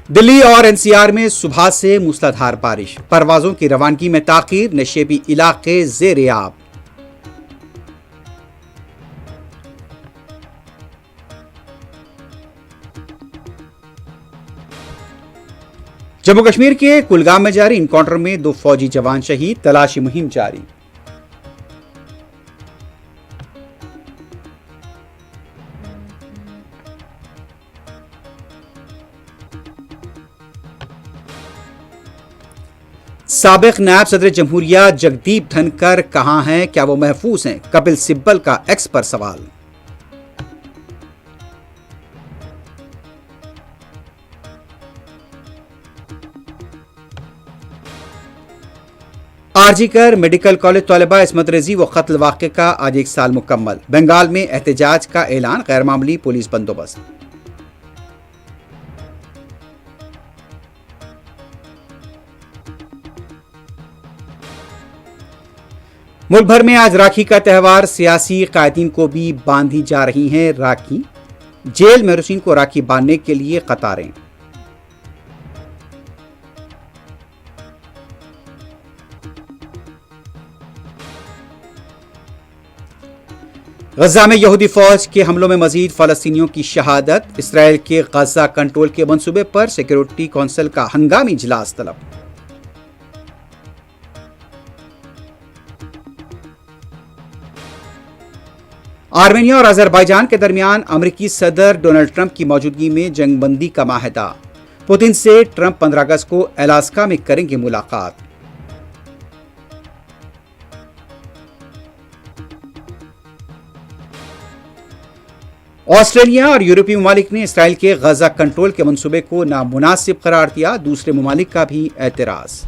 دلی اور NCR میں صبح سے موسلادھار بارش، پروازوں کی روانگی میں تاخیر، نشیبی علاقے زیر آب۔ جموں کشمیر کے کلگام میں جاری انکاؤنٹر میں 2 فوجی جوان شہید، تلاشی مہم جاری۔ سابق نائب صدر جمہوریہ جگدیپ دھنکر کہاں ہیں؟ کیا وہ محفوظ ہیں؟ کپل سبل کا ایکس پر سوال۔ RG کر میڈیکل کالج طالبہ عصمت ریزی و قتل واقعے کا آج 1 سال مکمل، بنگال میں احتجاج کا اعلان، غیر معمولی پولیس بندوبست۔ ملک بھر میں آج راکھی کا تہوار، سیاسی قائدین کو بھی باندھی جا رہی ہیں راکھی، جیل میں محروسین کو راکھی باندھنے کے لیے قطاریں۔ غزہ میں یہودی فوج کے حملوں میں مزید فلسطینیوں کی شہادت، اسرائیل کے غزہ کنٹرول کے منصوبے پر سیکیورٹی کونسل کا ہنگامی اجلاس طلب۔ آرمینیا اور آذربائیجان کے درمیان امریکی صدر ڈونلڈ ٹرمپ کی موجودگی میں جنگ بندی کا معاہدہ، پوتن سے ٹرمپ 15 اگست کو الاسکا میں کریں گے ملاقات۔ آسٹریلیا اور یورپی ممالک نے اسرائیل کے غزہ کنٹرول کے منصوبے کو نامناسب قرار دیا، دوسرے ممالک کا بھی اعتراض۔